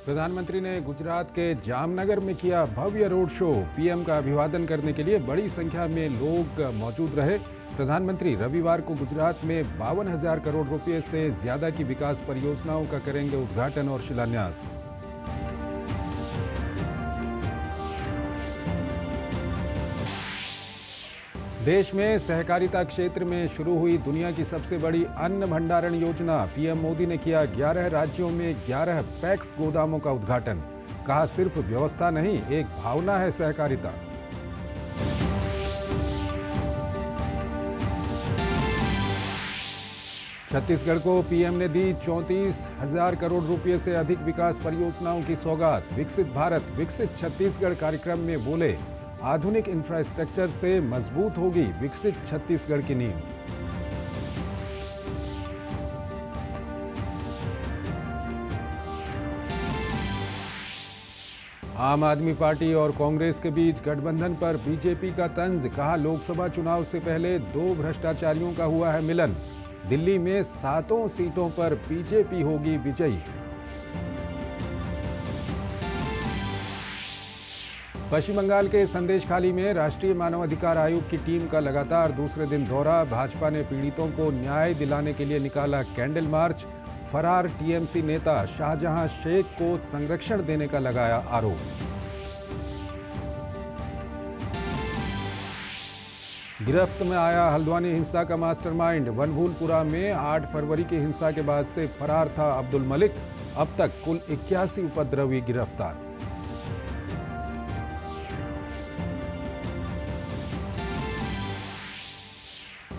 प्रधानमंत्री ने गुजरात के जामनगर में किया भव्य रोड शो। पीएम का अभिवादन करने के लिए बड़ी संख्या में लोग मौजूद रहे। प्रधानमंत्री रविवार को गुजरात में 52,000 करोड़ रुपए से ज्यादा की विकास परियोजनाओं का करेंगे उद्घाटन और शिलान्यास। देश में सहकारिता क्षेत्र में शुरू हुई दुनिया की सबसे बड़ी अन्न भंडारण योजना। पीएम मोदी ने किया 11 राज्यों में 11 पैक्स गोदामों का उद्घाटन। कहा, सिर्फ व्यवस्था नहीं, एक भावना है सहकारिता। छत्तीसगढ़ को पीएम ने दी 34,000 करोड़ रुपए से अधिक विकास परियोजनाओं की सौगात। विकसित भारत विकसित छत्तीसगढ़ कार्यक्रम में बोले, आधुनिक इंफ्रास्ट्रक्चर से मजबूत होगी विकसित छत्तीसगढ़ की नींव। आम आदमी पार्टी और कांग्रेस के बीच गठबंधन पर बीजेपी का तंज। कहा, लोकसभा चुनाव से पहले 2 भ्रष्टाचारियों का हुआ है मिलन। दिल्ली में 7 सीटों पर बीजेपी होगी विजयी। पश्चिम बंगाल के संदेशखाली में राष्ट्रीय मानवाधिकार आयोग की टीम का लगातार दूसरे दिन दौरा। भाजपा ने पीड़ितों को न्याय दिलाने के लिए निकाला कैंडल मार्च। फरार टीएमसी नेता शाहजहां शेख को संरक्षण देने का लगाया आरोप। गिरफ्त में आया हल्द्वानी हिंसा का मास्टरमाइंड। वनभूलपुरा में 8 फरवरी की हिंसा के बाद से फरार था अब्दुल मलिक। अब तक कुल 81 उपद्रवी गिरफ्तार।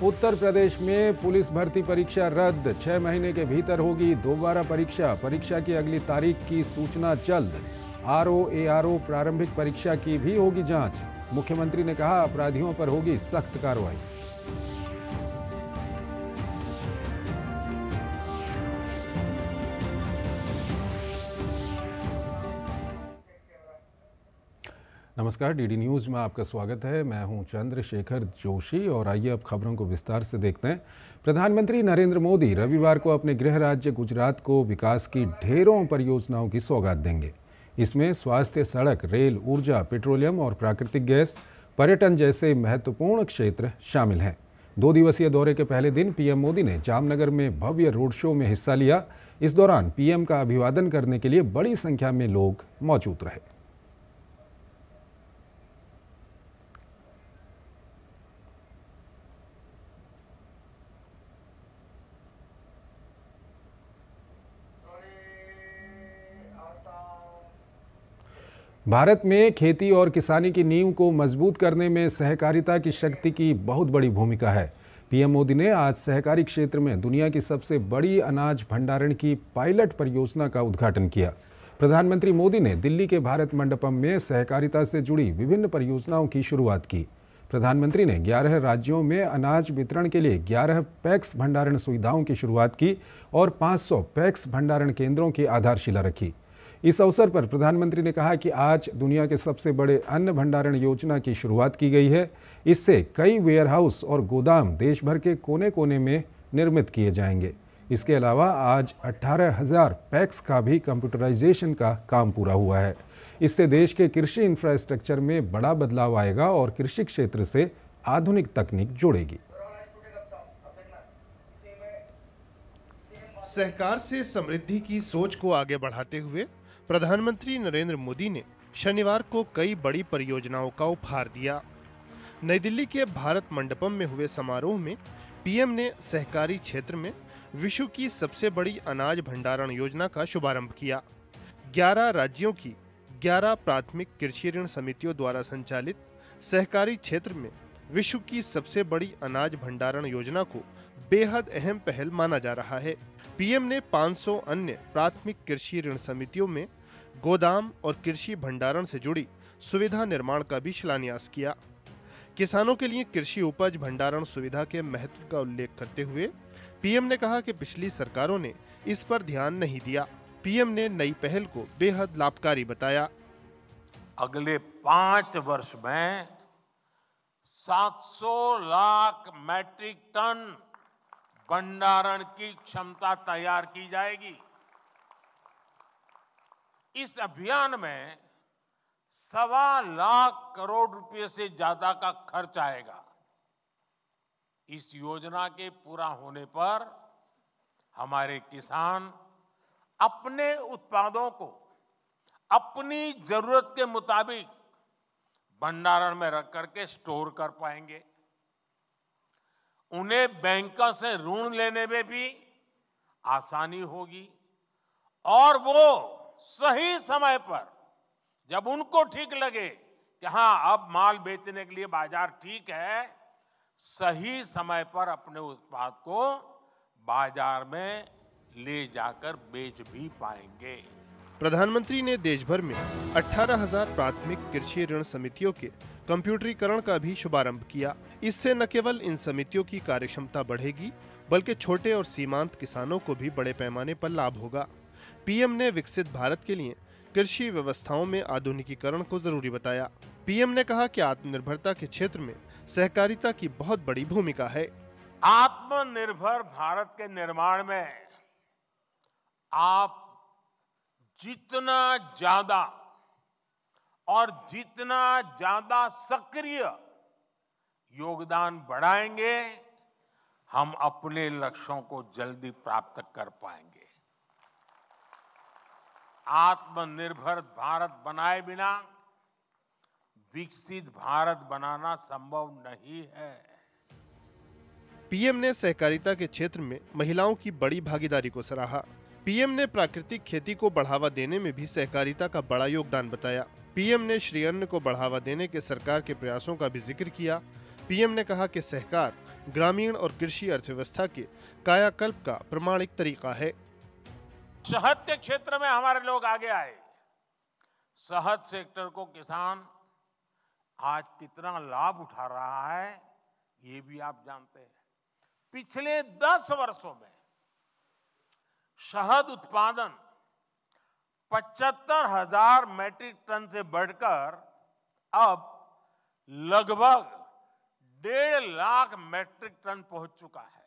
उत्तर प्रदेश में पुलिस भर्ती परीक्षा रद्द। 6 महीने के भीतर होगी दोबारा परीक्षा। परीक्षा की अगली तारीख की सूचना जल्द। आरओ प्रारंभिक परीक्षा की भी होगी जांच। मुख्यमंत्री ने कहा, अपराधियों पर होगी सख्त कार्रवाई। नमस्कार, डीडी न्यूज में आपका स्वागत है। मैं हूं चंद्रशेखर जोशी और आइए अब खबरों को विस्तार से देखते हैं। प्रधानमंत्री नरेंद्र मोदी रविवार को अपने गृह राज्य गुजरात को विकास की ढेरों परियोजनाओं की सौगात देंगे। इसमें स्वास्थ्य, सड़क, रेल, ऊर्जा, पेट्रोलियम और प्राकृतिक गैस, पर्यटन जैसे महत्वपूर्ण क्षेत्र शामिल हैं। 2 दिवसीय दौरे के पहले दिन पीएम मोदी ने जामनगर में भव्य रोड शो में हिस्सा लिया। इस दौरान पीएम का अभिवादन करने के लिए बड़ी संख्या में लोग मौजूद रहे। भारत में खेती और किसानी की नींव को मजबूत करने में सहकारिता की शक्ति की बहुत बड़ी भूमिका है। पीएम मोदी ने आज सहकारी क्षेत्र में दुनिया की सबसे बड़ी अनाज भंडारण की पायलट परियोजना का उद्घाटन किया। प्रधानमंत्री मोदी ने दिल्ली के भारत मंडपम में सहकारिता से जुड़ी विभिन्न परियोजनाओं की शुरुआत की। प्रधानमंत्री ने 11 राज्यों में अनाज वितरण के लिए 11 पैक्स भंडारण सुविधाओं की शुरुआत की और 500 पैक्स भंडारण केंद्रों की आधारशिला रखी। इस अवसर पर प्रधानमंत्री ने कहा कि आज दुनिया के सबसे बड़े अन्न भंडारण योजना की शुरुआत की गई है। इससे कई वेयरहाउस और गोदाम देश भर के कोने कोने में निर्मित किए जाएंगे। इसके अलावा आज 18,000 पैक्स का भी कंप्यूटराइजेशन का काम पूरा हुआ है। इससे देश के कृषि इंफ्रास्ट्रक्चर में बड़ा बदलाव आएगा और कृषि क्षेत्र से आधुनिक तकनीक जुड़ेगी। सहकार से समृद्धि की सोच को आगे बढ़ाते हुए प्रधानमंत्री नरेंद्र मोदी ने शनिवार को कई बड़ी परियोजनाओं का उपहार दिया। नई दिल्ली के भारत मंडपम में हुए समारोह में पीएम ने सहकारी क्षेत्र में विश्व की सबसे बड़ी अनाज भंडारण योजना का शुभारंभ किया। 11 राज्यों की 11 प्राथमिक कृषि ऋण समितियों द्वारा संचालित सहकारी क्षेत्र में विश्व की सबसे बड़ी अनाज भंडारण योजना को बेहद अहम पहल माना जा रहा है। पीएम ने 500 अन्य प्राथमिक कृषि ऋण समितियों में गोदाम और कृषि भंडारण से जुड़ी सुविधा निर्माण का भी शिलान्यास किया। किसानों के लिए कृषि उपज भंडारण सुविधा के महत्व का उल्लेख करते हुए पीएम ने कहा कि पिछली सरकारों ने इस पर ध्यान नहीं दिया। पीएम ने नई पहल को बेहद लाभकारी बताया। अगले 5 वर्ष में 700 लाख मैट्रिक टन भंडारण की क्षमता तैयार की जाएगी। इस अभियान में 1.25 लाख करोड़ रुपए से ज्यादा का खर्च आएगा। इस योजना के पूरा होने पर हमारे किसान अपने उत्पादों को अपनी जरूरत के मुताबिक भंडारण में रख करके स्टोर कर पाएंगे। उन्हें बैंकों से ऋण लेने में भी आसानी होगी और वो सही समय पर जब उनको ठीक लगे कि हाँ अब माल बेचने के लिए बाजार ठीक है, सही समय पर अपने उत्पाद को बाजार में ले जाकर बेच भी पाएंगे। प्रधानमंत्री ने देश भर में 18,000 प्राथमिक कृषि ऋण समितियों के कंप्यूटरीकरण का भी शुभारंभ किया। इससे न केवल इन समितियों की कार्यक्षमता बढ़ेगी, बल्कि छोटे और सीमांत किसानों को भी बड़े पैमाने पर लाभ होगा। पीएम ने विकसित भारत के लिए कृषि व्यवस्थाओं में आधुनिकीकरण को जरूरी बताया। पीएम ने कहा कि आत्मनिर्भरता के क्षेत्र में सहकारिता की बहुत बड़ी भूमिका है। आत्मनिर्भर भारत के निर्माण में आप जितना ज्यादा और जितना ज्यादा सक्रिय योगदान बढ़ाएंगे, हम अपने लक्ष्यों को जल्दी प्राप्त कर पाएंगे। आत्मनिर्भर भारत बनाए बिना विकसित भारत बनाना संभव नहीं है। पीएम ने सहकारिता के क्षेत्र में महिलाओं की बड़ी भागीदारी को सराहा। पीएम ने प्राकृतिक खेती को बढ़ावा देने में भी सहकारिता का बड़ा योगदान बताया। पीएम ने श्री अन्न को बढ़ावा देने के सरकार के प्रयासों का भी जिक्र किया। पीएम ने कहा कि सहकार ग्रामीण और कृषि अर्थव्यवस्था के कायाकल्प का प्रमाणिक तरीका है। शहद के क्षेत्र में हमारे लोग आगे आए। शहद सेक्टर को किसान आज कितना लाभ उठा रहा है, ये भी आप जानते हैं। पिछले 10 वर्षों में शहद उत्पादन 75,000 मैट्रिक टन से बढ़कर अब लगभग 1.5 लाख मैट्रिक टन पहुंच चुका है।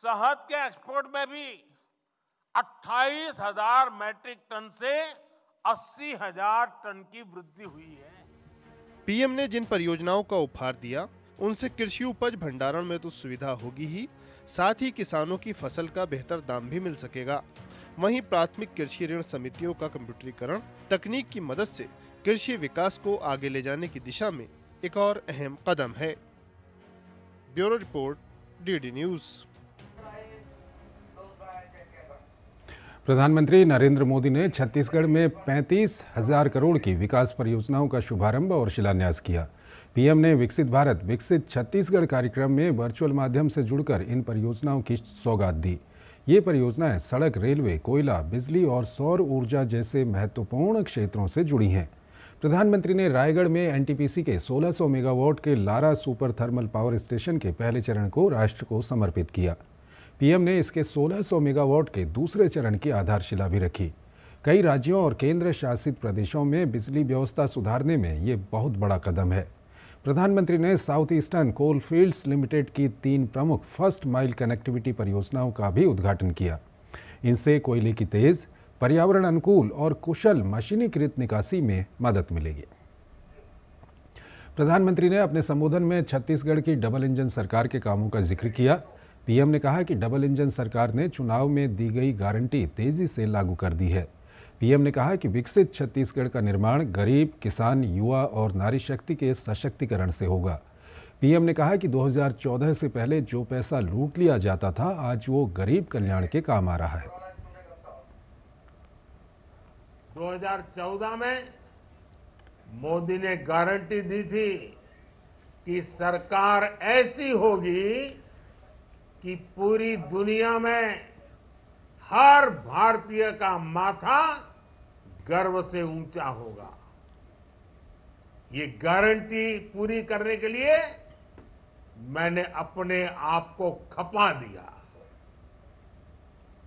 शहद के एक्सपोर्ट में भी 28,000 मैट्रिक टन से 80,000 टन की वृद्धि हुई है। पीएम ने जिन परियोजनाओं का उपहार दिया, उनसे कृषि उपज भंडारण में तो सुविधा होगी ही, साथ ही किसानों की फसल का बेहतर दाम भी मिल सकेगा। वहीं प्राथमिक कृषि ऋण समितियों का कंप्यूटरीकरण तकनीक की मदद से कृषि विकास को आगे ले जाने की दिशा में एक और अहम कदम है। Bureau report, DD news. प्रधानमंत्री नरेंद्र मोदी ने छत्तीसगढ़ में 35,000 करोड़ की विकास परियोजनाओं का शुभारंभ और शिलान्यास किया। पीएम ने विकसित भारत विकसित छत्तीसगढ़ कार्यक्रम में वर्चुअल माध्यम से जुड़कर इन परियोजनाओं की सौगात दी। ये परियोजनाएं सड़क, रेलवे, कोयला, बिजली और सौर ऊर्जा जैसे महत्वपूर्ण क्षेत्रों से जुड़ी हैं। प्रधानमंत्री ने रायगढ़ में एनटीपीसी के 1600 मेगावाट के Lara super thermal power station के पहले चरण को राष्ट्र को समर्पित किया। पीएम ने इसके 1600 मेगावाट के दूसरे चरण की आधारशिला भी रखी। कई राज्यों और केंद्र शासित प्रदेशों में बिजली व्यवस्था सुधारने में ये बहुत बड़ा कदम है। प्रधानमंत्री ने साउथ ईस्टर्न कोल फील्ड्स लिमिटेड की 3 प्रमुख फर्स्ट माइल कनेक्टिविटी परियोजनाओं का भी उद्घाटन किया। इनसे कोयले की तेज, पर्यावरण अनुकूल और कुशल मशीनीकृत निकासी में मदद मिलेगी। प्रधानमंत्री ने अपने संबोधन में छत्तीसगढ़ की डबल इंजन सरकार के कामों का जिक्र किया। पीएम ने कहा कि डबल इंजन सरकार ने चुनाव में दी गई गारंटी तेजी से लागू कर दी है। पीएम ने कहा कि विकसित छत्तीसगढ़ का निर्माण गरीब, किसान, युवा और नारी शक्ति के सशक्तिकरण से होगा। पीएम ने कहा कि 2014 से पहले जो पैसा लूट लिया जाता था, आज वो गरीब कल्याण के काम आ रहा है। 2014 में मोदी ने गारंटी दी थी कि सरकार ऐसी होगी कि पूरी दुनिया में हर भारतीय का माथा गर्व से ऊंचा होगा। ये गारंटी पूरी करने के लिए मैंने अपने आप को खपा दिया।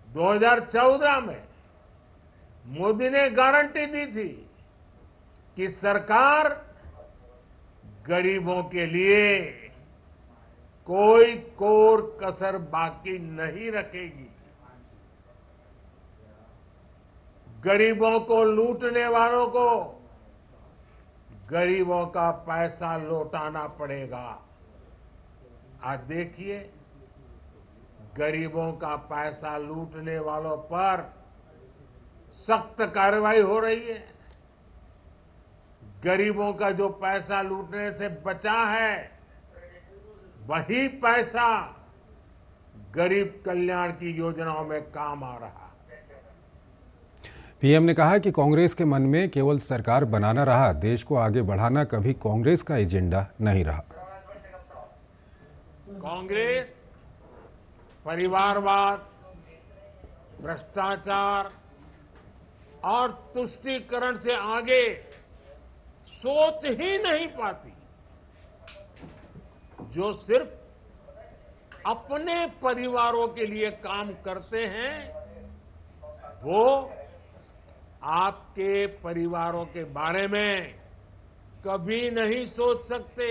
2014 में मोदी ने गारंटी दी थी कि सरकार गरीबों के लिए कोई कोर कसर बाकी नहीं रखेगी। गरीबों को लूटने वालों को गरीबों का पैसा लौटाना पड़ेगा। आज देखिए, गरीबों का पैसा लूटने वालों पर सख्त कार्रवाई हो रही है। गरीबों का जो पैसा लूटने से बचा है, वही पैसा गरीब कल्याण की योजनाओं में काम आ रहा है। पीएम ने कहा कि कांग्रेस के मन में केवल सरकार बनाना रहा, देश को आगे बढ़ाना कभी कांग्रेस का एजेंडा नहीं रहा। कांग्रेस परिवारवाद, भ्रष्टाचार और तुष्टीकरण से आगे सोच ही नहीं पाती। जो सिर्फ अपने परिवारों के लिए काम करते हैं, वो आपके परिवारों के बारे में कभी नहीं सोच सकते।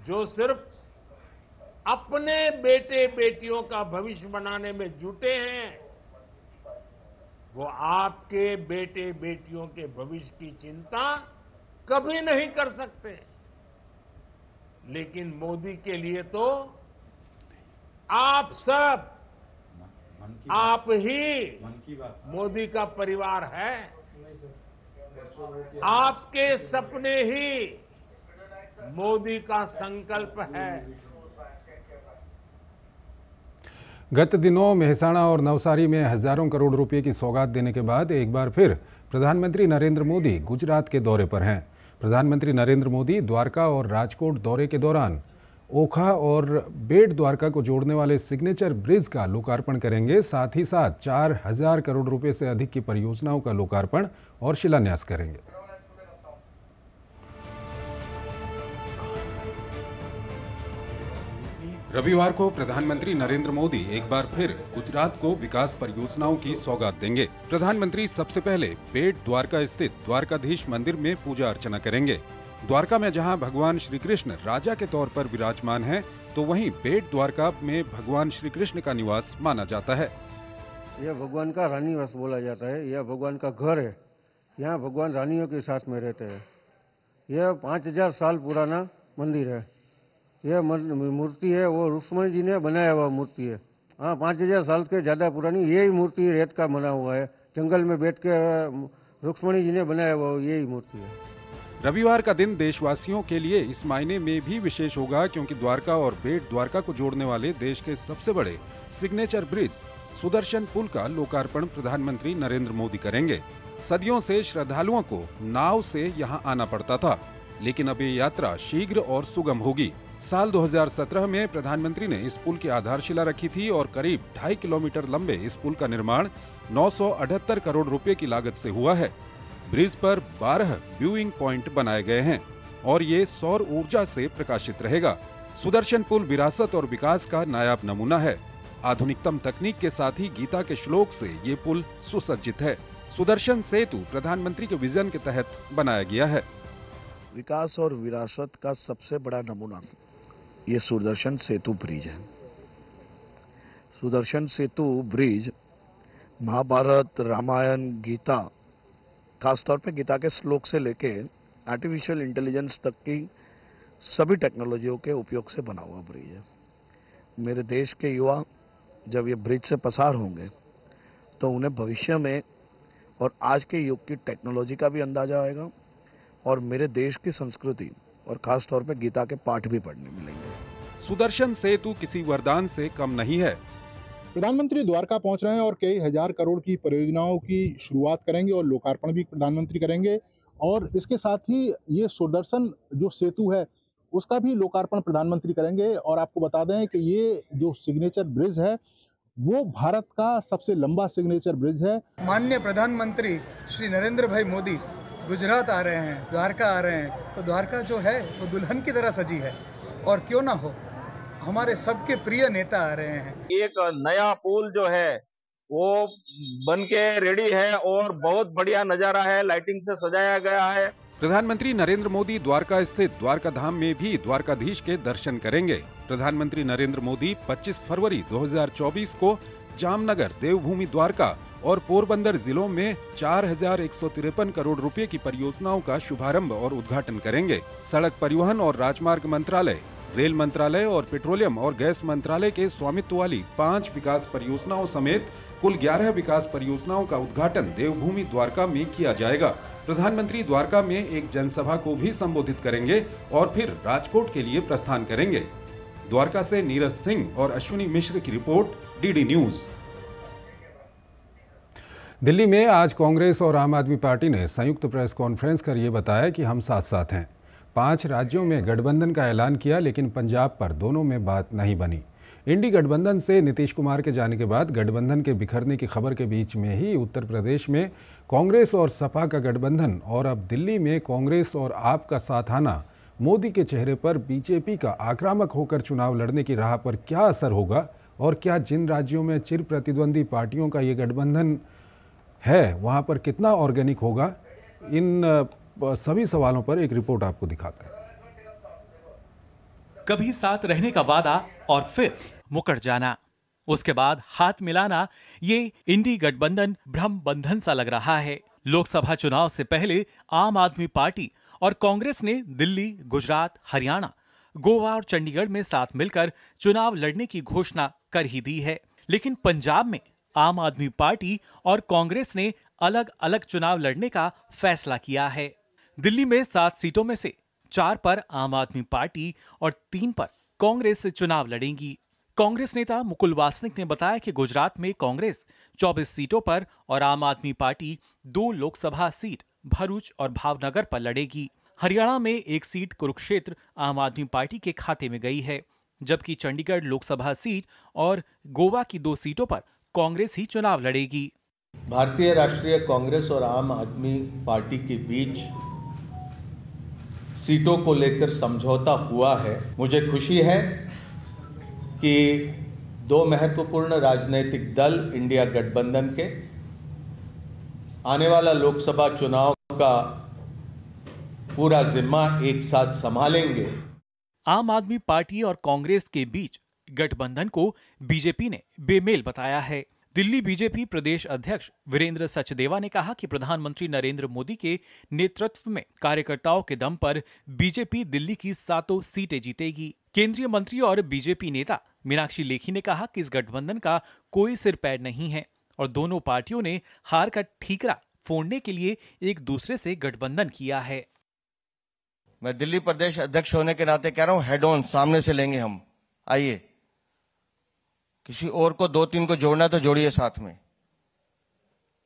जो सिर्फ अपने बेटे बेटियों का भविष्य बनाने में जुटे हैं, वो आपके बेटे बेटियों के भविष्य की चिंता कभी नहीं कर सकते। लेकिन मोदी के लिए तो आप सब, आप ही मोदी का परिवार है। आपके सपने ही मोदी का संकल्प है। गत दिनों मेहसाणा और नवसारी में हजारों करोड़ रुपए की सौगात देने के बाद एक बार फिर प्रधानमंत्री नरेंद्र मोदी गुजरात के दौरे पर हैं। प्रधानमंत्री नरेंद्र मोदी द्वारका और राजकोट दौरे के दौरान ओखा और बेट द्वारका को जोड़ने वाले सिग्नेचर ब्रिज का लोकार्पण करेंगे। साथ ही साथ 4000 करोड़ रुपए से अधिक की परियोजनाओं का लोकार्पण और शिलान्यास करेंगे। रविवार को प्रधानमंत्री नरेंद्र मोदी एक बार फिर गुजरात को विकास परियोजनाओं की सौगात देंगे। प्रधानमंत्री सबसे पहले बेट द्वारका स्थित द्वारकाधीश मंदिर में पूजा अर्चना करेंगे। द्वारका में जहां भगवान श्री कृष्ण राजा के तौर पर विराजमान हैं, तो वहीं बेट द्वारका में भगवान श्री कृष्ण का निवास माना जाता है। यह भगवान का रानीवास बोला जाता है। यह भगवान का घर है। यहाँ भगवान रानियों के साथ में रहते हैं। यह 5000 साल पुराना मंदिर है। यह मूर्ति है वो रुक्मणी जी ने बनाया हुआ मूर्ति है। हाँ, 5000 साल के ज्यादा पुरानी यही मूर्ति रेत का बना हुआ है। जंगल में बैठ के रुक्मणी जी ने बनाया हुआ यही मूर्ति है। रविवार का दिन देशवासियों के लिए इस मायने में भी विशेष होगा क्योंकि द्वारका और बेट द्वारका को जोड़ने वाले देश के सबसे बड़े सिग्नेचर ब्रिज सुदर्शन पुल का लोकार्पण प्रधानमंत्री नरेंद्र मोदी करेंगे। सदियों से श्रद्धालुओं को नाव से यहां आना पड़ता था, लेकिन अब ये यात्रा शीघ्र और सुगम होगी। साल 2017 में प्रधानमंत्री ने इस पुल की आधारशिला रखी थी और करीब 2.5 किलोमीटर लंबे इस पुल का निर्माण 978 करोड़ रुपए की लागत से हुआ है। ब्रिज पर 12 व्यूइंग पॉइंट बनाए गए हैं और ये सौर ऊर्जा से प्रकाशित रहेगा। सुदर्शन पुल विरासत और विकास का नायाब नमूना है। आधुनिकतम तकनीक के साथ ही गीता के श्लोक से ये पुल सुसज्जित है। सुदर्शन सेतु प्रधानमंत्री के विजन के तहत बनाया गया है। विकास और विरासत का सबसे बड़ा नमूना ये सुदर्शन सेतु ब्रिज है। सुदर्शन सेतु ब्रिज महाभारत, रामायण, गीता, खासतौर पे गीता के श्लोक से लेके आर्टिफिशियल इंटेलिजेंस तक की सभी टेक्नोलॉजियों के उपयोग से बना हुआ ब्रिज है। मेरे देश के युवा जब ये ब्रिज से पसार होंगे तो उन्हें भविष्य में और आज के युग की टेक्नोलॉजी का भी अंदाजा आएगा और मेरे देश की संस्कृति और खास तौर पे गीता के पाठ भी पढ़ने मिलेंगे। सुदर्शन सेतु किसी वरदान से कम नहीं है। प्रधानमंत्री द्वारका पहुंच रहे हैं और कई हजार करोड़ की परियोजनाओं की शुरुआत करेंगे और लोकार्पण भी प्रधानमंत्री करेंगे। और इसके साथ ही ये सुदर्शन जो सेतु है उसका भी लोकार्पण प्रधानमंत्री करेंगे। और आपको बता दें कि ये जो सिग्नेचर ब्रिज है वो भारत का सबसे लंबा सिग्नेचर ब्रिज है। माननीय प्रधानमंत्री श्री नरेंद्र भाई मोदी गुजरात आ रहे हैं, द्वारका आ रहे हैं, तो द्वारका जो है वो दुल्हन की तरह सजी है। और क्यों ना हो, हमारे सबके प्रिय नेता आ रहे हैं। एक नया पुल जो है वो बन के रेडी है और बहुत बढ़िया नजारा है, लाइटिंग से सजाया गया है। प्रधानमंत्री नरेंद्र मोदी द्वारका स्थित द्वारका धाम में भी द्वारकाधीश के दर्शन करेंगे। प्रधानमंत्री नरेंद्र मोदी 25 फरवरी 2024 को जामनगर, देवभूमि द्वारका और पोरबंदर जिलों में 4153 करोड़ रुपए की परियोजनाओं का शुभारंभ और उद्घाटन करेंगे। सड़क परिवहन और राजमार्ग मंत्रालय, रेल मंत्रालय और पेट्रोलियम और गैस मंत्रालय के स्वामित्व वाली 5 विकास परियोजनाओं समेत कुल 11 विकास परियोजनाओं का उद्घाटन देवभूमि द्वारका में किया जाएगा। प्रधानमंत्री द्वारका में एक जनसभा को भी संबोधित करेंगे और फिर राजकोट के लिए प्रस्थान करेंगे। द्वारका से नीरज सिंह और अश्विनी मिश्र की रिपोर्ट, डीडी न्यूज। दिल्ली में आज कांग्रेस और आम आदमी पार्टी ने संयुक्त प्रेस कॉन्फ्रेंस कर ये बताया कि हम साथ साथ हैं। 5 राज्यों में गठबंधन का ऐलान किया, लेकिन पंजाब पर दोनों में बात नहीं बनी। इंडी गठबंधन से नीतीश कुमार के जाने के बाद गठबंधन के बिखरने की खबर के बीच में ही उत्तर प्रदेश में कांग्रेस और सपा का गठबंधन और अब दिल्ली में कांग्रेस और आप का साथ आना मोदी के चेहरे पर बीजेपी का आक्रामक होकर चुनाव लड़ने की राह पर क्या असर होगा और क्या जिन राज्यों में चिर प्रतिद्वंदी पार्टियों का ये गठबंधन है वहां पर कितना ऑर्गेनिक होगा, इन सभी सवालों पर एक रिपोर्ट आपको दिखाता है। कभी साथ रहने का वादा और फिर मुकर जाना, उसके बाद हाथ मिलाना, ये इंडी गठबंधन भ्रम बंधन सा लग रहा है। लोकसभा चुनाव से पहले आम आदमी पार्टी और कांग्रेस ने दिल्ली, गुजरात, हरियाणा, गोवा और चंडीगढ़ में साथ मिलकर चुनाव लड़ने की घोषणा कर ही दी है, लेकिन पंजाब में आम आदमी पार्टी और कांग्रेस ने अलग अलग चुनाव लड़ने का फैसला किया है। दिल्ली में 7 सीटों में से 4 पर आम आदमी पार्टी और 3 पर कांग्रेस चुनाव लड़ेंगी। कांग्रेस नेता मुकुल वासनिक ने बताया कि गुजरात में कांग्रेस 24 सीटों पर और आम आदमी पार्टी 2 लोकसभा सीट भरूच और भावनगर पर लड़ेगी। हरियाणा में 1 सीट कुरुक्षेत्र आम आदमी पार्टी के खाते में गई है, जबकि चंडीगढ़ लोकसभा सीट और गोवा की 2 सीटों पर कांग्रेस ही चुनाव लड़ेगी। भारतीय राष्ट्रीय कांग्रेस और आम आदमी पार्टी के बीच सीटों को लेकर समझौता हुआ है। मुझे खुशी है कि 2 महत्वपूर्ण राजनीतिक दल इंडिया गठबंधन के आने वाला लोकसभा चुनाव का पूरा जिम्मा एक साथ संभालेंगे। आम आदमी पार्टी और कांग्रेस के बीच गठबंधन को बीजेपी ने बेमेल बताया है। दिल्ली बीजेपी प्रदेश अध्यक्ष वीरेंद्र सचदेवा ने कहा कि प्रधानमंत्री नरेंद्र मोदी के नेतृत्व में कार्यकर्ताओं के दम पर बीजेपी दिल्ली की 7 सीटें जीतेगी। केंद्रीय मंत्री और बीजेपी नेता मीनाक्षी लेखी ने कहा कि इस गठबंधन का कोई सिर पैर नहीं है और दोनों पार्टियों ने हार का ठीकरा फोड़ने के लिए एक दूसरे से गठबंधन किया है। मैं दिल्ली प्रदेश अध्यक्ष होने के नाते कह रहा हूं, हेड ऑन सामने से लेंगे हम। आइए, किसी और को 2-3 को जोड़ना तो जोड़िए साथ में।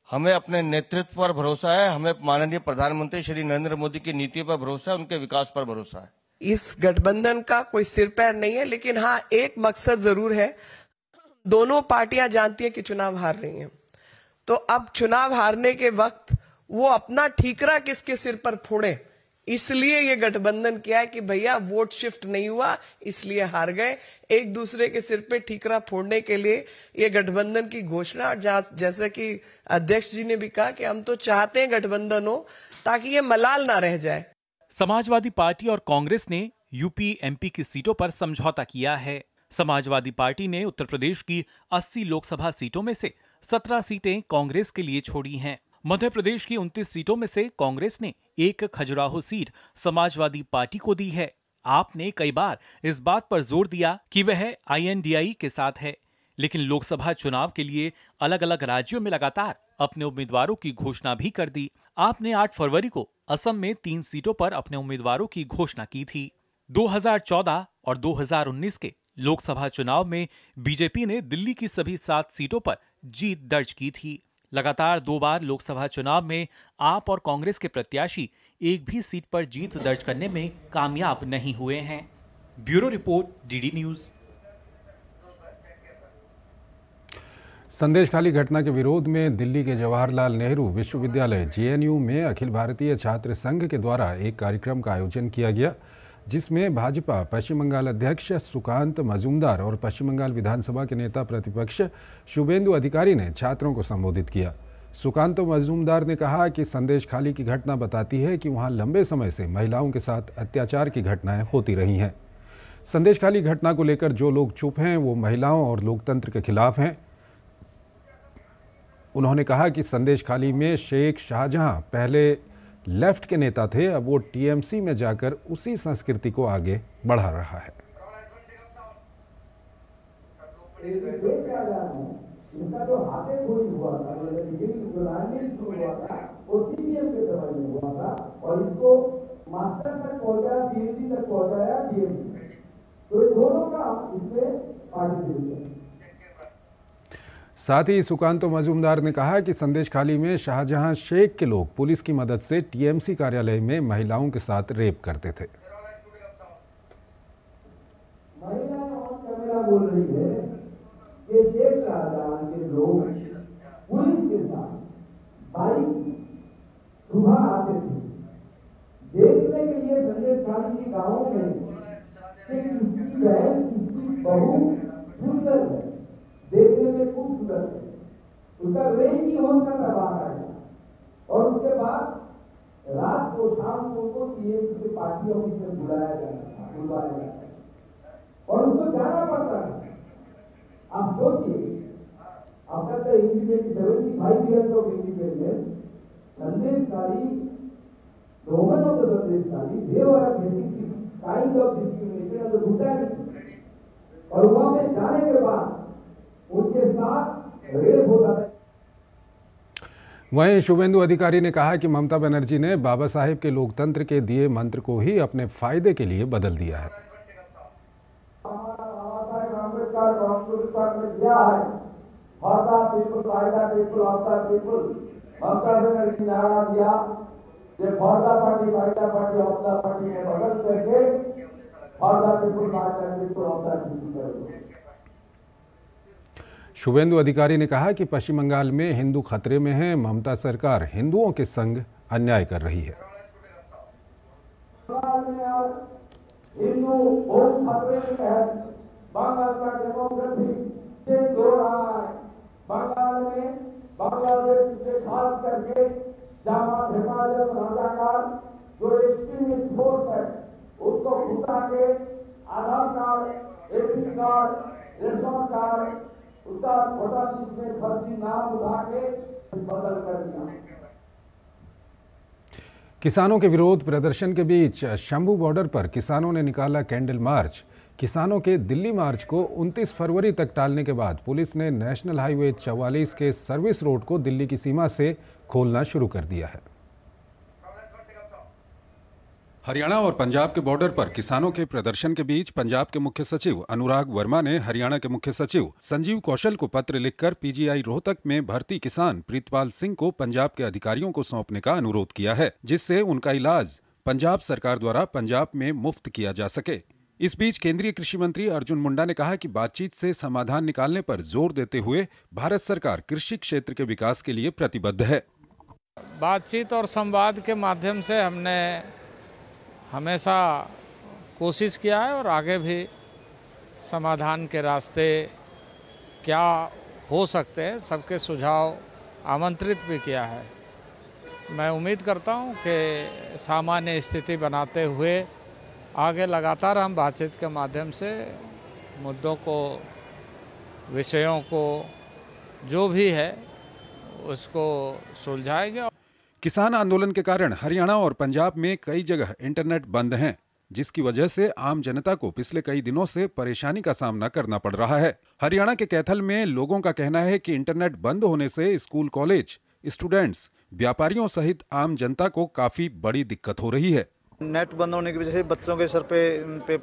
हमें अपने नेतृत्व पर भरोसा है, हमें माननीय प्रधानमंत्री श्री नरेंद्र मोदी की नीति पर भरोसा है, उनके विकास पर भरोसा है। इस गठबंधन का कोई सिर पैर नहीं है, लेकिन हाँ एक मकसद जरूर है। दोनों पार्टियां जानती हैं कि चुनाव हार रही हैं, तो अब चुनाव हारने के वक्त वो अपना ठीकरा किसके सिर पर फोड़े, इसलिए ये गठबंधन किया है कि भैया वोट शिफ्ट नहीं हुआ इसलिए हार गए। एक दूसरे के सिर पे ठीकरा फोड़ने के लिए ये गठबंधन की घोषणा। और जैसे कि अध्यक्ष जी ने भी कहा कि हम तो चाहते हैं गठबंधन हो ताकि ये मलाल ना रह जाए। समाजवादी पार्टी और कांग्रेस ने यूपी एमपी की सीटों पर समझौता किया है। समाजवादी पार्टी ने उत्तर प्रदेश की 80 लोकसभा सीटों में से 17 सीटें कांग्रेस के लिए छोड़ी हैं। मध्य प्रदेश की 29 सीटों में से कांग्रेस ने 1 खजुराहो सीट समाजवादी पार्टी को दी है। आपने कई बार इस बात पर जोर दिया कि वह INDI के साथ है, लेकिन लोकसभा चुनाव के लिए अलग अलग राज्यों में लगातार अपने उम्मीदवारों की घोषणा भी कर दी। आपने 8 फरवरी को असम में 3 सीटों पर अपने उम्मीदवारों की घोषणा की थी। 2014 और 2019 के लोकसभा चुनाव में बीजेपी ने दिल्ली की सभी 7 सीटों पर जीत दर्ज की थी। लगातार 2 बार लोकसभा चुनाव में आप और कांग्रेस के प्रत्याशी एक भी सीट पर जीत दर्ज करने में कामयाब नहीं हुए हैं। Bureau report, DD news. Sandeshkhali घटना के विरोध में दिल्ली के जवाहरलाल नेहरू विश्वविद्यालय JNU में अखिल भारतीय छात्र संघ के द्वारा एक कार्यक्रम का आयोजन किया गया, जिसमें भाजपा पश्चिम बंगाल अध्यक्ष सुकांत मजूमदार और पश्चिम बंगाल विधानसभा के नेता प्रतिपक्ष शुभेंदु अधिकारी ने छात्रों को संबोधित किया। सुकांत मजूमदार ने कहा कि संदेशखाली की घटना बताती है कि वहां लंबे समय से महिलाओं के साथ अत्याचार की घटनाएं होती रही हैं। संदेशखाली घटना को लेकर जो लोग चुप हैं वो महिलाओं और लोकतंत्र के खिलाफ हैं। उन्होंने कहा कि संदेशखाली में शेख शाहजहां पहले लेफ्ट के नेता थे, अब वो टीएमसी में जाकर उसी संस्कृति को आगे बढ़ा रहा है। इसका जो हाथे खोई हुआ था, जो राजनीति शुरू हुआ था, वो सीपीएम के समय में हुआ था और इसको मास्टर तक पहुंचाया, पीएचडी तक पहुंचाया टीएमसी। तो इन दोनों का इसमें पार्टिसिपेशन। साथ ही सुकांत मजूमदार ने कहा कि संदेशखाली में शाहजहां शेख के लोग पुलिस की मदद से टीएमसी कार्यालय में महिलाओं के साथ रेप करते थे। महिलाएं ऑन कैमरा बोल रही है कि शेख शाहजहां के लोग पुलिस के साथ बाइक सुबह आते थे देखने के लिए संदेशखाली के गांवों में कि किसकी बहन किसकी बहू सुंदर है, देखने में खूबसूरत है, उसका रेंज ही होता दबाव है। और उसके बाद रात को शाम को टीएमसी के पार्टी ऑफिस में बुलाया जाता और उसको जाना पड़ता है। आप सोचिए, after the independence 75 years of independence, Sandeshkhali, the women of the Sandeshkhali, they were facing kind of discrimination and brutality। और वहां पे जाने के बाद उनके साथ रेप होता है। वहीं शुभेंदु अधिकारी ने कहा कि ममता बनर्जी ने बाबा साहेब के लोकतंत्र के दिए मंत्र को ही अपने फायदे के लिए बदल दिया है। बाबा साहेब आम्बेडकर कॉन्स्टिट्यूशन में दिया है, for the people, by the people, of the people. Mamata Banerjee ने नारा दिया कि for the party, by the party, of the party में बदल करके for the people, by the people, of the people. Suvendu Adhikari ने कहा कि पश्चिम बंगाल में हिंदू खतरे में है, ममता सरकार हिंदुओं के संग अन्याय कर रही है। हिंदू बहुत खतरे में है, बंगाल का डेमोक्रेसी से जो रहा है। बंगाल में बांग्लादेश से खास करके जामात, हिफाजत, रजाकार जो एक्सट्रीमिस्ट फोर्स है उसको घुसा के Aadhaar card, AP card, ration card, उसका छोटा जिसमें फर्जी नाम उठा के बदल कर दिया। किसानों के विरोध प्रदर्शन के बीच शंभू बॉर्डर पर किसानों ने निकाला कैंडल मार्च। किसानों के दिल्ली मार्च को 29 फरवरी तक टालने के बाद पुलिस ने नेशनल हाईवे 44 के सर्विस रोड को दिल्ली की सीमा से खोलना शुरू कर दिया है। हरियाणा और पंजाब के बॉर्डर पर किसानों के प्रदर्शन के बीच पंजाब के मुख्य सचिव अनुराग वर्मा ने हरियाणा के मुख्य सचिव संजीव कौशल को पत्र लिखकर पीजीआई रोहतक में भर्ती किसान प्रीतपाल सिंह को पंजाब के अधिकारियों को सौंपने का अनुरोध किया है, जिससे उनका इलाज पंजाब सरकार द्वारा पंजाब में मुफ्त किया जा सके। इस बीच केंद्रीय कृषि मंत्री अर्जुन मुंडा ने कहा कि बातचीत से समाधान निकालने पर जोर देते हुए भारत सरकार कृषि क्षेत्र के विकास के लिए प्रतिबद्ध है। बातचीत और संवाद के माध्यम से हमने हमेशा कोशिश किया है और आगे भी समाधान के रास्ते क्या हो सकते हैं सबके सुझाव आमंत्रित भी किया है। मैं उम्मीद करता हूं कि सामान्य स्थिति बनाते हुए आगे लगातार हम बातचीत के माध्यम से मुद्दों को, विषयों को जो भी है उसको सुलझाएंगे। किसान आंदोलन के कारण हरियाणा और पंजाब में कई जगह इंटरनेट बंद हैं, जिसकी वजह से आम जनता को पिछले कई दिनों से परेशानी का सामना करना पड़ रहा है। हरियाणा के कैथल में लोगों का कहना है कि इंटरनेट बंद होने से स्कूल, कॉलेज, स्टूडेंट्स, व्यापारियों सहित आम जनता को काफी बड़ी दिक्कत हो रही है। नेट बंद होने की वजह से बच्चों के सर पे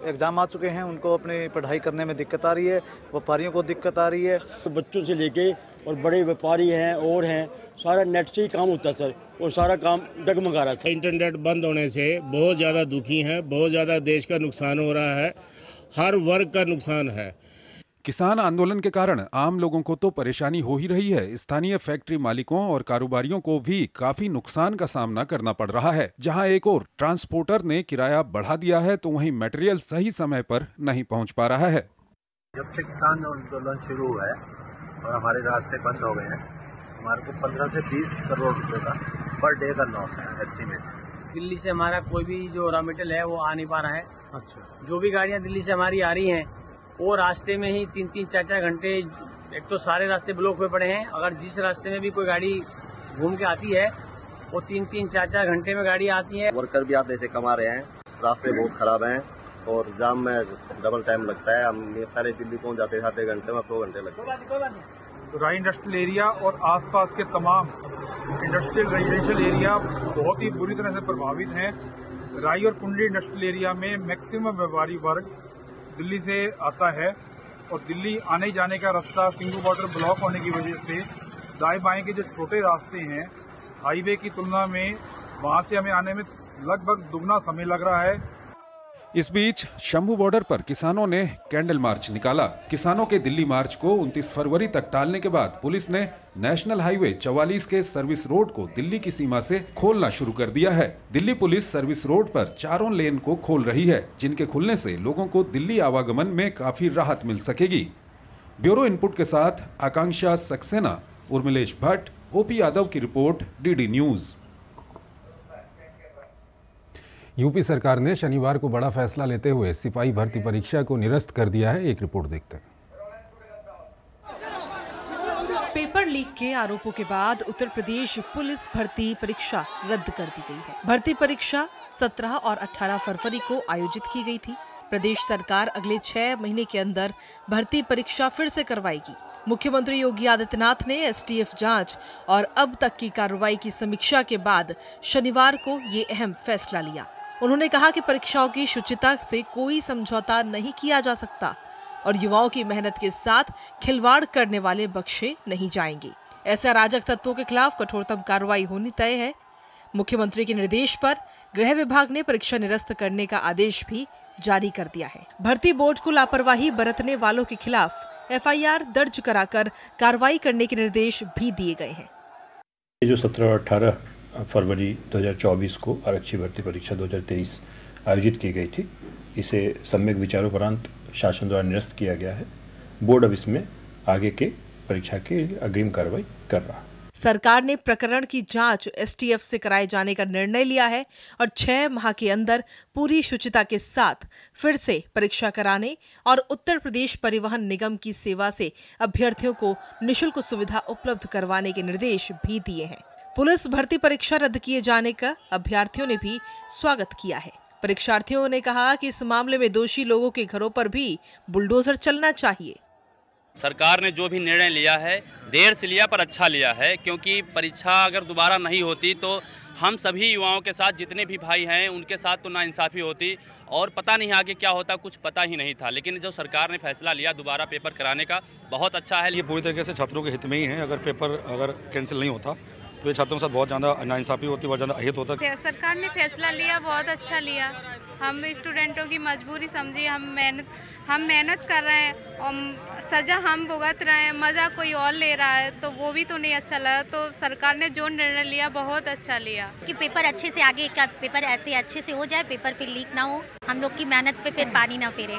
एग्जाम आ चुके हैं, उनको अपनी पढ़ाई करने में दिक्कत आ रही है, व्यापारियों को दिक्कत आ रही है। तो बच्चों से लेके और बड़े व्यापारी हैं और हैं, सारा नेट से ही काम होता है सर, और सारा काम डगमगा रहा है। इंटरनेट बंद होने से बहुत ज़्यादा दुखी हैं, बहुत ज़्यादा देश का नुकसान हो रहा है, हर वर्ग का नुकसान है। किसान आंदोलन के कारण आम लोगों को तो परेशानी हो ही रही है। स्थानीय फैक्ट्री मालिकों और कारोबारियों को भी काफी नुकसान का सामना करना पड़ रहा है। जहां एक और ट्रांसपोर्टर ने किराया बढ़ा दिया है तो वहीं मटेरियल सही समय पर नहीं पहुंच पा रहा है। जब से किसान आंदोलन शुरू हुआ है और हमारे रास्ते बंद हो गए हैं, हमारे को 15 से 20 करोड़ रुपए का पर डे का लॉस है एस्टीमेट। दिल्ली से हमारा कोई भी जो रॉ मटेरियल है वो आ नहीं पा रहा है। अच्छा। जो भी गाड़ियां दिल्ली से हमारी आ रही हैं वो रास्ते में ही 3-3, 4-4 घंटे, एक तो सारे रास्ते ब्लॉक हुए पड़े हैं। अगर जिस रास्ते में भी कोई गाड़ी घूम के आती है वो 3-3, 4-4 घंटे में गाड़ी आती है। वर्कर भी आधे से कमा रहे हैं, रास्ते बहुत खराब हैं और जाम में डबल टाइम लगता है। हम पहले दिल्ली पहुंच जाते थे आधे घंटे में, 2 घंटे लगते हैं। राई इंडस्ट्रियल एरिया और आसपास के तमाम इंडस्ट्रियल रेजिडेंशियल एरिया बहुत ही बुरी तरह से प्रभावित हैं। राई और कुंडली इंडस्ट्रियल एरिया में मैक्सिमम व्यापारी वर्ग दिल्ली से आता है और दिल्ली आने जाने का रास्ता सिंगू बॉर्डर ब्लॉक होने की वजह से दाएं बाएं के जो छोटे रास्ते हैं हाईवे की तुलना में वहां से हमें आने में लगभग दुगना समय लग रहा है। इस बीच शंभू बॉर्डर पर किसानों ने कैंडल मार्च निकाला। किसानों के दिल्ली मार्च को 29 फरवरी तक टालने के बाद पुलिस ने नेशनल हाईवे 44 के सर्विस रोड को दिल्ली की सीमा से खोलना शुरू कर दिया है। दिल्ली पुलिस सर्विस रोड पर चारों लेन को खोल रही है, जिनके खुलने से लोगों को दिल्ली आवागमन में काफी राहत मिल सकेगी। ब्यूरो इनपुट के साथ आकांक्षा सक्सेना, उर्मिलेश भट्ट, ओपी यादव की रिपोर्ट, डीडी न्यूज। यूपी सरकार ने शनिवार को बड़ा फैसला लेते हुए सिपाही भर्ती परीक्षा को निरस्त कर दिया है। एक रिपोर्ट देखते हैं। पेपर लीक के आरोपों के बाद उत्तर प्रदेश पुलिस भर्ती परीक्षा रद्द कर दी गई है। भर्ती परीक्षा 17 और 18 फरवरी को आयोजित की गई थी। प्रदेश सरकार अगले 6 महीने के अंदर भर्ती परीक्षा फिर से करवाएगी। मुख्यमंत्री योगी आदित्यनाथ ने एसटीएफ जांच और अब तक की कार्रवाई की समीक्षा के बाद शनिवार को ये अहम फैसला लिया। उन्होंने कहा कि परीक्षाओं की शुचिता से कोई समझौता नहीं किया जा सकता और युवाओं की मेहनत के साथ खिलवाड़ करने वाले बख्शे नहीं जाएंगे। ऐसे अराजक तत्वों के खिलाफ कठोरतम कार्रवाई होनी तय है। मुख्यमंत्री के निर्देश पर गृह विभाग ने परीक्षा निरस्त करने का आदेश भी जारी कर दिया है। भर्ती बोर्ड को लापरवाही बरतने वालों के खिलाफ एफआईआर दर्ज कराकर कार्रवाई करने के निर्देश भी दिए गए हैं। जो 17 और 18 फरवरी 2024 को आरक्षी भर्ती परीक्षा 2023 आयोजित की गई थी, इसे सम्यक विचारोपरांत शासन द्वारा निरस्त किया गया है। बोर्ड अब इसमें आगे के परीक्षा की अग्रिम कार्रवाई कर रहा है। सरकार ने प्रकरण की जांच एसटीएफ से कराए जाने का निर्णय लिया है और 6 माह के अंदर पूरी शुचिता के साथ फिर से परीक्षा कराने और उत्तर प्रदेश परिवहन निगम की सेवा से अभ्यर्थियों को निःशुल्क सुविधा उपलब्ध करवाने के निर्देश भी दिए हैं। पुलिस भर्ती परीक्षा रद्द किए जाने का अभ्यर्थियों ने भी स्वागत किया है। परीक्षार्थियों ने कहा कि इस मामले में दोषी लोगों के घरों पर भी बुलडोजर चलना चाहिए। सरकार ने जो भी निर्णय लिया है देर से लिया पर अच्छा लिया है, क्योंकि परीक्षा अगर दोबारा नहीं होती तो हम सभी युवाओं के साथ जितने भी भाई हैं उनके साथ तो नाइंसाफ़ी होती और पता नहीं आगे क्या होता, कुछ पता ही नहीं था। लेकिन जो सरकार ने फैसला लिया दोबारा पेपर कराने का, बहुत अच्छा है। ये पूरी तरीके से छात्रों के हित में ही है। अगर पेपर कैंसिल नहीं होता तो ये छात्रों के साथ बहुत ज़्यादा नाइंसाफ़ी होती, बहुत ज़्यादा अहित होता। सरकार ने फैसला लिया, बहुत अच्छा लिया। हम स्टूडेंटों की मजबूरी समझिए, हम मेहनत कर रहे हैं और सज़ा हम भुगत रहे हैं, मज़ा कोई और ले रहा है, तो वो भी तो नहीं अच्छा लगा। तो सरकार ने जो निर्णय लिया बहुत अच्छा लिया कि पेपर अच्छे से आगे का पेपर ऐसे अच्छे से हो जाए, पेपर फिर लीक ना हो, हम लोग की मेहनत पे फिर पानी ना फेरे।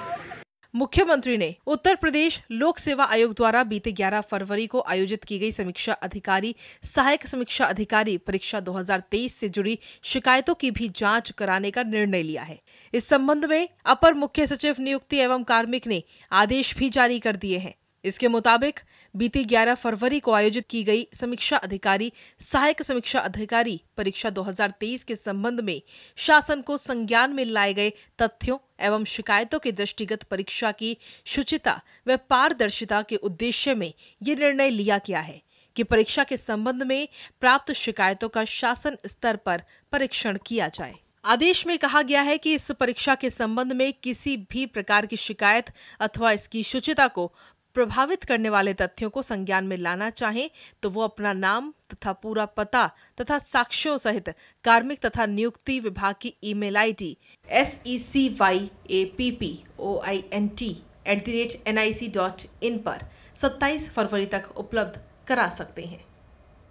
मुख्यमंत्री ने उत्तर प्रदेश लोक सेवा आयोग द्वारा बीते 11 फरवरी को आयोजित की गई समीक्षा अधिकारी, सहायक समीक्षा अधिकारी परीक्षा 2023 से जुड़ी शिकायतों की भी जांच कराने का निर्णय लिया है। इस संबंध में अपर मुख्य सचिव नियुक्ति एवं कार्मिक ने आदेश भी जारी कर दिए हैं। इसके मुताबिक बीती 11 फरवरी को आयोजित की गई समीक्षा अधिकारी, सहायक समीक्षा अधिकारी परीक्षा 2023 के संबंध में शासन को संज्ञान में लाए गए तथ्यों एवं शिकायतों के दृष्टिगत परीक्षा की शुचिता व पारदर्शिता के उद्देश्य में ये निर्णय लिया गया है कि परीक्षा के संबंध में प्राप्त शिकायतों का शासन स्तर पर परीक्षण किया जाए। आदेश में कहा गया है कि इस परीक्षा के संबंध में किसी भी प्रकार की शिकायत अथवा इसकी शुचिता को प्रभावित करने वाले तथ्यों को संज्ञान में लाना चाहें तो वो अपना नाम तथा पूरा पता तथा साक्ष्यों सहित कार्मिक तथा नियुक्ति विभाग की ईमेल आईडी SECYAPPOINT @nic.in पर 27 फरवरी तक उपलब्ध करा सकते हैं।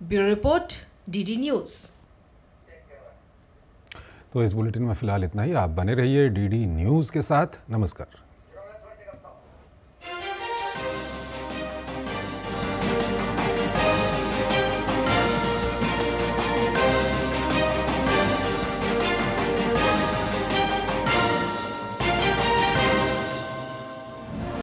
Bureau report, DD news. तो इस बुलेटिन में फिलहाल इतना ही। आप बने रहिए DD न्यूज़ के साथ। नमस्कार।